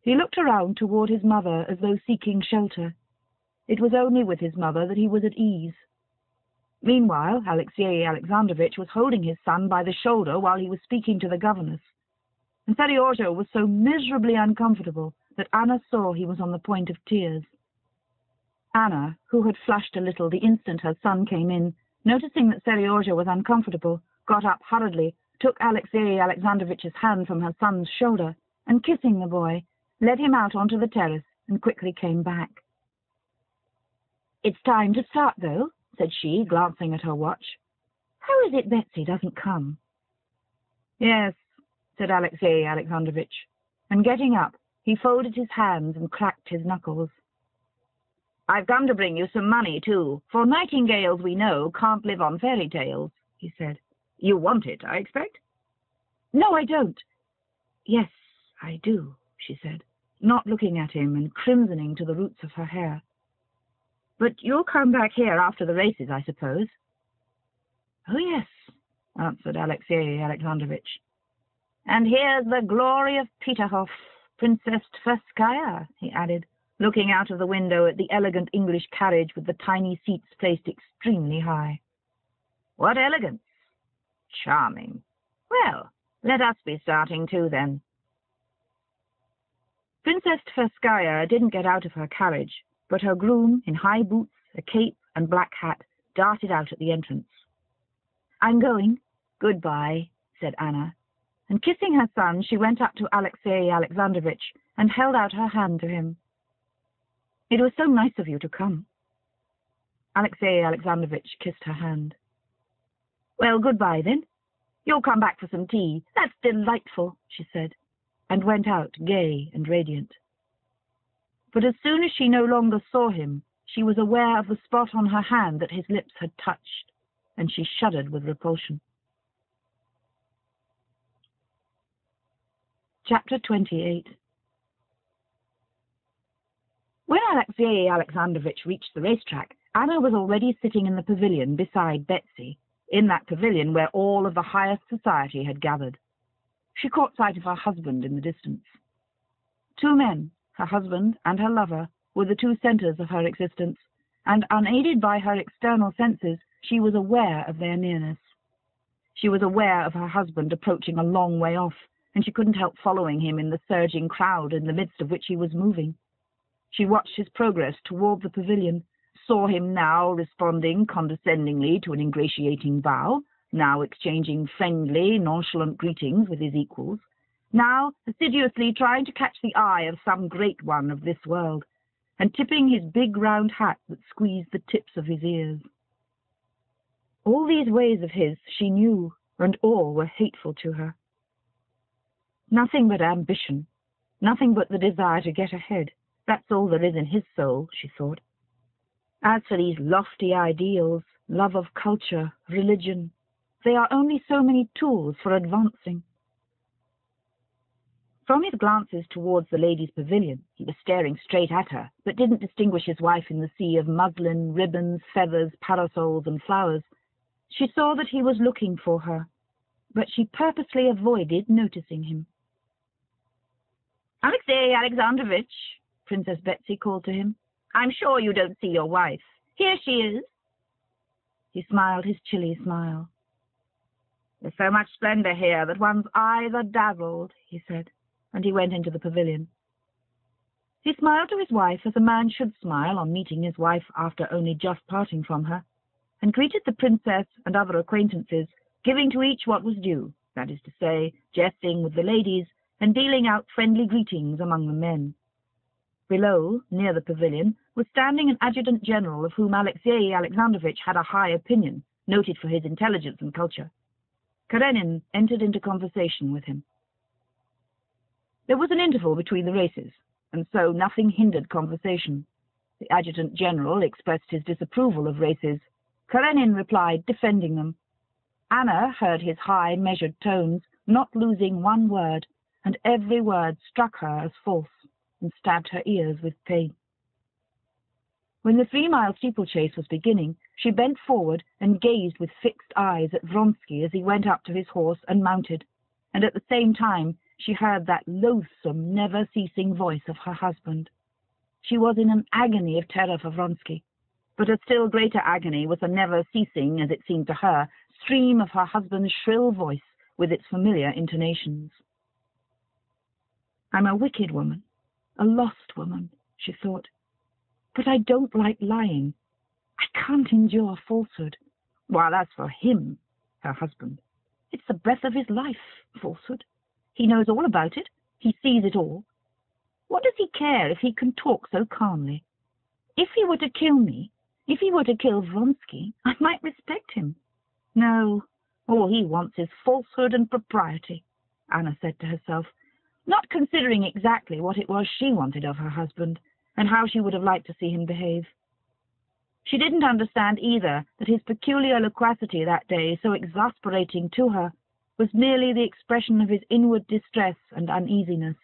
He looked around toward his mother as though seeking shelter. It was only with his mother that he was at ease. Meanwhile, Alexey Alexandrovitch was holding his son by the shoulder while he was speaking to the governess, and Seryozha was so miserably uncomfortable that Anna saw he was on the point of tears. Anna, who had flushed a little the instant her son came in, noticing that Seryozha was uncomfortable, got up hurriedly, took Alexey Alexandrovitch's hand from her son's shoulder, and kissing the boy, led him out onto the terrace and quickly came back. "It's time to start, though," said she, glancing at her watch. "How is it Betsy doesn't come?" "Yes," said Alexey Alexandrovitch, and getting up, he folded his hands and cracked his knuckles. "I've come to bring you some money, too, for nightingales, we know, can't live on fairy tales," he said. "You want it, I expect?" "No, I don't." "Yes, I do," she said, not looking at him and crimsoning to the roots of her hair. "But you'll come back here after the races, I suppose?" "Oh, yes," answered Alexey Alexandrovitch. "And here's the glory of Peterhof, Princess Tverskaya," he added, looking out of the window at the elegant English carriage with the tiny seats placed extremely high. "What elegance! Charming. Well, let us be starting too, then." Princess Tverskaya didn't get out of her carriage, but her groom, in high boots, a cape, and black hat, darted out at the entrance. "I'm going. Goodbye," said Anna, and kissing her son, she went up to Alexey Alexandrovitch and held out her hand to him. "It was so nice of you to come." Alexey Alexandrovitch kissed her hand. "Well, goodbye, then. You'll come back for some tea. That's delightful," she said, and went out, gay and radiant. But as soon as she no longer saw him, she was aware of the spot on her hand that his lips had touched, and she shuddered with repulsion. Chapter 28. When Alexey Alexandrovitch reached the racetrack, Anna was already sitting in the pavilion beside Betsy, in that pavilion where all of the highest society had gathered. She caught sight of her husband in the distance. Two men, her husband and her lover, were the two centers of her existence, and unaided by her external senses, she was aware of their nearness. She was aware of her husband approaching a long way off, and she couldn't help following him in the surging crowd in the midst of which he was moving. She watched his progress toward the pavilion, saw him now responding condescendingly to an ingratiating bow, now exchanging friendly, nonchalant greetings with his equals, now assiduously trying to catch the eye of some great one of this world, and tipping his big round hat that squeezed the tips of his ears. All these ways of his she knew, and all were hateful to her. Nothing but ambition, nothing but the desire to get ahead, that's all there is in his soul, she thought. As for these lofty ideals, love of culture, religion, they are only so many tools for advancing. From his glances towards the ladies' pavilion, he was staring straight at her, but didn't distinguish his wife in the sea of muslin, ribbons, feathers, parasols, and flowers. She saw that he was looking for her, but she purposely avoided noticing him. "Alexey Alexandrovitch," Princess Betsy called to him, "I'm sure you don't see your wife. Here she is." He smiled his chilly smile. "There's so much splendor here that one's eyes are dazzled," he said, and he went into the pavilion. He smiled to his wife as a man should smile on meeting his wife after only just parting from her, and greeted the princess and other acquaintances, giving to each what was due, that is to say, jesting with the ladies and dealing out friendly greetings among the men. Below, near the pavilion, was standing an adjutant general of whom Alexey Alexandrovitch had a high opinion, noted for his intelligence and culture. Karenin entered into conversation with him. There was an interval between the races, and so nothing hindered conversation. The adjutant general expressed his disapproval of races. Karenin replied, defending them. Anna heard his high, measured tones, not losing one word, and every word struck her as false and stabbed her ears with pain. When the 3-mile steeplechase was beginning, she bent forward and gazed with fixed eyes at Vronsky as he went up to his horse and mounted, and at the same time she heard that loathsome, never-ceasing voice of her husband. She was in an agony of terror for Vronsky, but a still greater agony was the never-ceasing, as it seemed to her, stream of her husband's shrill voice with its familiar intonations. "I'm a wicked woman, a lost woman," she thought, "but I don't like lying. I can't endure falsehood. While as for him," her husband, "it's the breath of his life, falsehood. He knows all about it. He sees it all. What does he care if he can talk so calmly? If he were to kill me, if he were to kill Vronsky, I might respect him. No, all he wants is falsehood and propriety," Anna said to herself, not considering exactly what it was she wanted of her husband, and how she would have liked to see him behave. She didn't understand either that his peculiar loquacity that day, so exasperating to her, was merely the expression of his inward distress and uneasiness.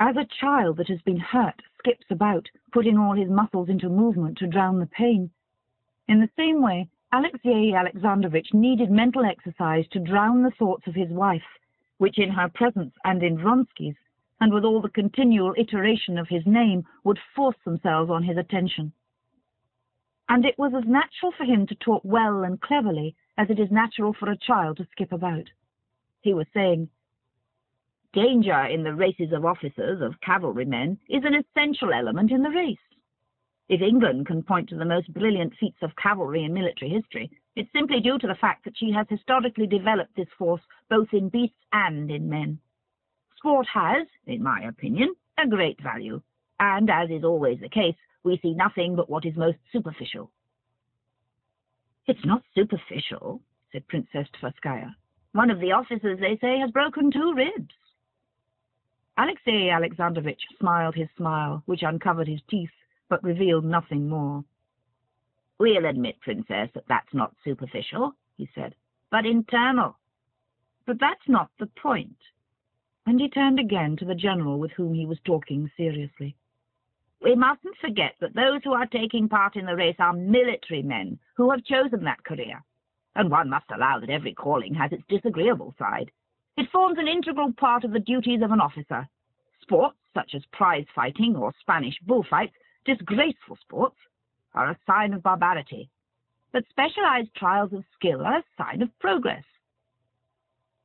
As a child that has been hurt skips about, putting all his muscles into movement to drown the pain, in the same way Alexey Alexandrovitch needed mental exercise to drown the thoughts of his wife, which in her presence and in Vronsky's, and with all the continual iteration of his name, would force themselves on his attention. And it was as natural for him to talk well and cleverly as it is natural for a child to skip about. He was saying, "Danger in the races of officers, of cavalrymen, is an essential element in the race. If England can point to the most brilliant feats of cavalry in military history, it's simply due to the fact that she has historically developed this force both in beasts and in men. Sport has, in my opinion, a great value, and, as is always the case, we see nothing but what is most superficial." "It's not superficial," said Princess Tverskaya. "One of the officers, they say, has broken 2 ribs. Alexey Alexandrovitch smiled his smile, which uncovered his teeth, but revealed nothing more. "We'll admit, Princess, that that's not superficial," he said, "but internal. But that's not the point." And he turned again to the general with whom he was talking seriously. "We mustn't forget that those who are taking part in the race are military men who have chosen that career, and one must allow that every calling has its disagreeable side. It forms an integral part of the duties of an officer. Sports, such as prize fighting or Spanish bullfights, disgraceful sports, are a sign of barbarity, but specialized trials of skill are a sign of progress."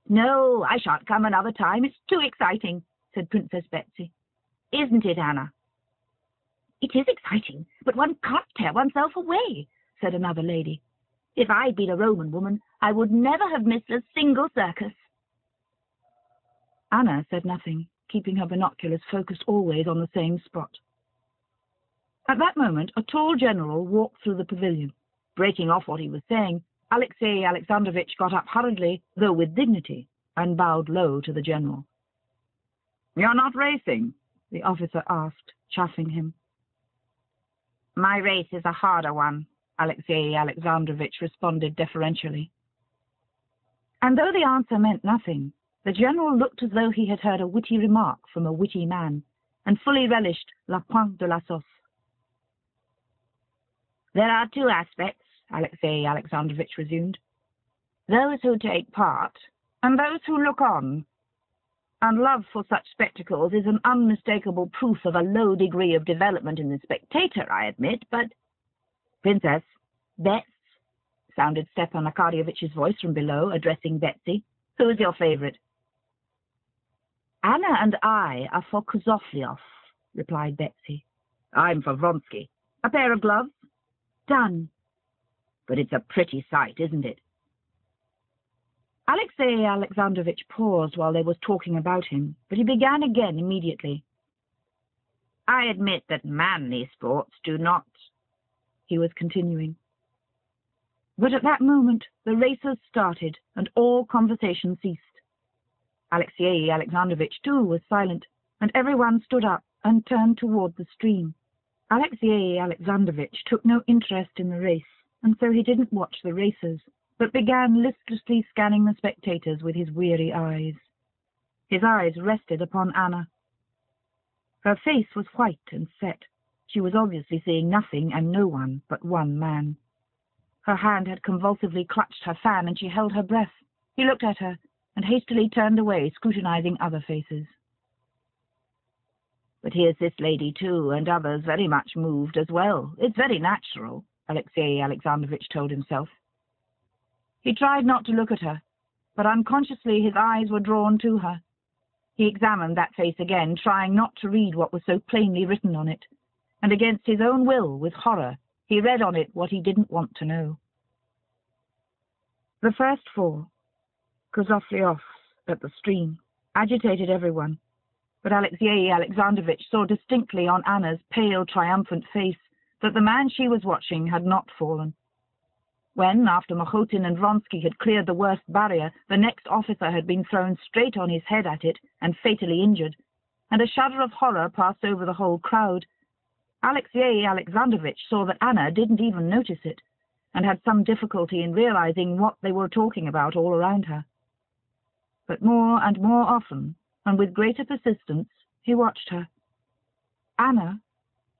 "No, I shan't come another time. It's too exciting," said Princess Betsy. "Isn't it, Anna?" "It is exciting, but one can't tear oneself away," said another lady. "If I'd been a Roman woman, I would never have missed a single circus." Anna said nothing, keeping her binoculars focused always on the same spot. At that moment, a tall general walked through the pavilion. Breaking off what he was saying, Alexey Alexandrovitch got up hurriedly, though with dignity, and bowed low to the general. "You're not racing?" the officer asked, chaffing him. "My race is a harder one," Alexey Alexandrovitch responded deferentially. And though the answer meant nothing, the general looked as though he had heard a witty remark from a witty man, and fully relished la pointe de la sauce. "There are 2 aspects," Alexey Alexandrovitch resumed. "Those who take part, and those who look on. And love for such spectacles is an unmistakable proof of a low degree of development in the spectator, I admit, but—" "Princess, Bets," sounded Stepan Arkadyevitch's voice from below, addressing Betsy. "Who's your favorite?" "Anna and I are for Kozlovlev," replied Betsy. "I'm for Vronsky. A pair of gloves?" "Done." "But it's a pretty sight, isn't it?" Alexey Alexandrovitch paused while they were talking about him, but he began again immediately. "I admit that manly sports do not—" he was continuing. But at that moment the racers started, and all conversation ceased. Alexey Alexandrovitch, too, was silent, and everyone stood up and turned toward the stream. Alexey Alexandrovitch took no interest in the race, and so he didn't watch the racers, but began listlessly scanning the spectators with his weary eyes. His eyes rested upon Anna. Her face was white and set. She was obviously seeing nothing and no one but one man. Her hand had convulsively clutched her fan, and she held her breath. He looked at her, and hastily turned away, scrutinizing other faces. But here's this lady too, and others very much moved as well. It's very natural, Alexey Alexandrovich told himself. He tried not to look at her, but unconsciously his eyes were drawn to her. He examined that face again, trying not to read what was so plainly written on it, and against his own will, with horror, he read on it what he didn't want to know. The first four, Kozlovliovs at the stream, agitated everyone, but Alexey Alexandrovich saw distinctly on Anna's pale, triumphant face that the man she was watching had not fallen. When, after Machotin and Vronsky had cleared the worst barrier, the next officer had been thrown straight on his head at it and fatally injured, and a shudder of horror passed over the whole crowd, Alexey Alexandrovich saw that Anna didn't even notice it, and had some difficulty in realizing what they were talking about all around her. But more and more often, and with greater persistence, he watched her. Anna,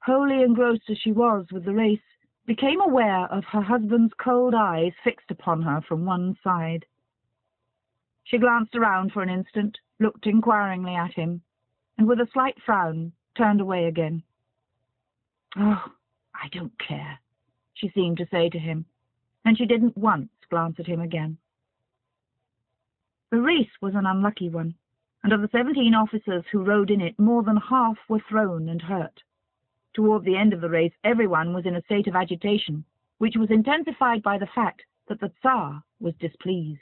wholly engrossed as she was with the race, became aware of her husband's cold eyes fixed upon her from one side. She glanced around for an instant, looked inquiringly at him, and with a slight frown, turned away again. "Oh, I don't care," she seemed to say to him, and she didn't once glance at him again. The race was an unlucky one, and of the 17 officers who rode in it, more than half were thrown and hurt. Toward the end of the race, everyone was in a state of agitation, which was intensified by the fact that the Tsar was displeased.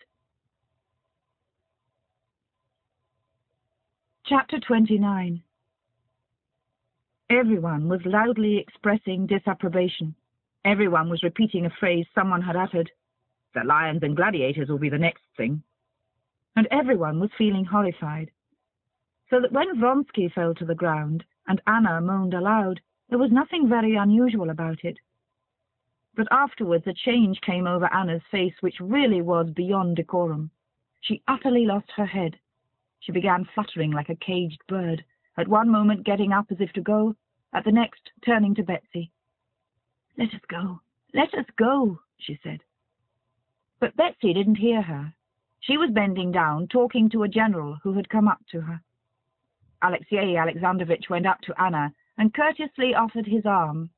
Chapter 29. Everyone was loudly expressing disapprobation. Everyone was repeating a phrase someone had uttered. "The lions and gladiators will be the next thing." And everyone was feeling horrified. So that when Vronsky fell to the ground and Anna moaned aloud, there was nothing very unusual about it. But afterwards a change came over Anna's face which really was beyond decorum. She utterly lost her head. She began fluttering like a caged bird, at one moment getting up as if to go, at the next turning to Betsy. "Let us go," she said. But Betsy didn't hear her. She was bending down, talking to a general who had come up to her. Alexey Alexandrovich went up to Anna and courteously offered his arm.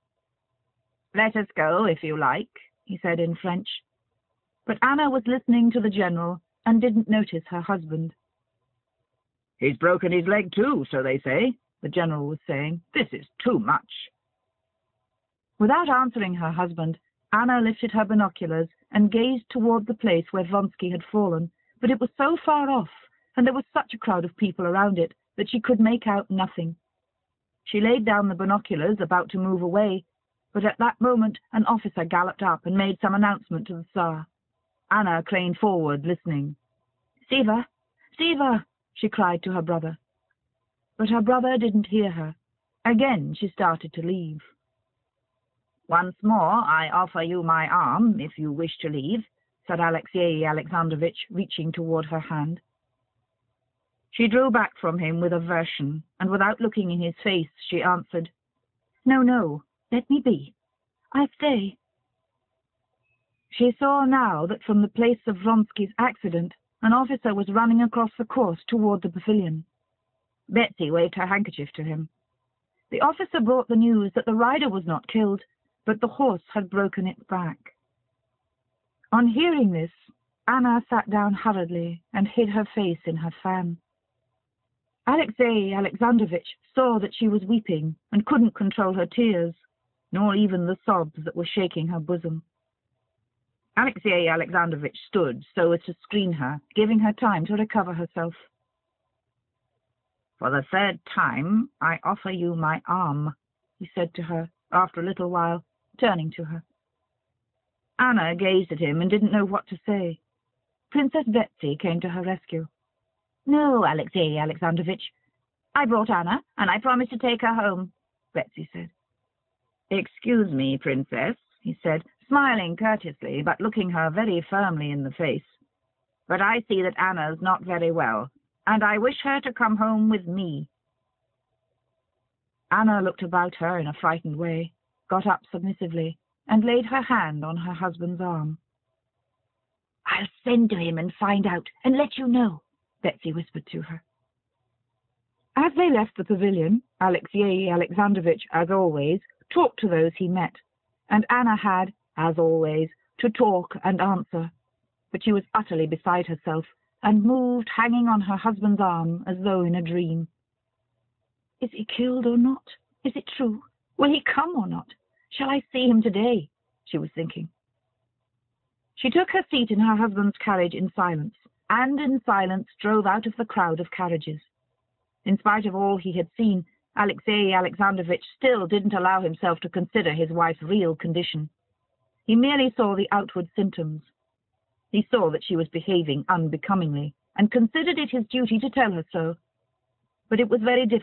"Let us go, if you like," he said in French. But Anna was listening to the general and didn't notice her husband. "He's broken his leg too, so they say," the general was saying. "This is too much." Without answering her husband, Anna lifted her binoculars and gazed toward the place where Vronsky had fallen, but it was so far off, and there was such a crowd of people around it, that she could make out nothing. She laid down the binoculars, about to move away, but at that moment an officer galloped up and made some announcement to the Tsar. Anna craned forward, listening. "Siva! Siva!" she cried to her brother. But her brother didn't hear her. Again she started to leave. "Once more I offer you my arm, if you wish to leave," said Alexey Alexandrovich, reaching toward her hand. She drew back from him with aversion, and without looking in his face, she answered, "No, no, let me be. I stay." She saw now that from the place of Vronsky's accident, an officer was running across the course toward the pavilion. Betsy waved her handkerchief to him. The officer brought the news that the rider was not killed, but the horse had broken its back. On hearing this, Anna sat down hurriedly and hid her face in her fan. Alexey Alexandrovich saw that she was weeping and couldn't control her tears, nor even the sobs that were shaking her bosom. Alexey Alexandrovich stood so as to screen her, giving her time to recover herself. "For the third time, I offer you my arm," he said to her, after a little while, turning to her. Anna gazed at him and didn't know what to say. Princess Betsy came to her rescue. "No, Alexey Alexandrovich. I brought Anna, and I promised to take her home," Betsy said. "Excuse me, Princess," he said, smiling courteously, but looking her very firmly in the face. "But I see that Anna's not very well, and I wish her to come home with me." Anna looked about her in a frightened way, got up submissively, and laid her hand on her husband's arm. "I'll send to him and find out, and let you know," Betsy whispered to her. As they left the pavilion, Alexey Alexandrovitch, as always, talked to those he met, and Anna had, as always, to talk and answer, but she was utterly beside herself, and moved hanging on her husband's arm as though in a dream. Is he killed or not? Is it true? Will he come or not? Shall I see him today? She was thinking. She took her seat in her husband's carriage in silence, and in silence drove out of the crowd of carriages. In spite of all he had seen, Alexey Alexandrovitch still didn't allow himself to consider his wife's real condition. He merely saw the outward symptoms. He saw that she was behaving unbecomingly, and considered it his duty to tell her so. But it was very difficult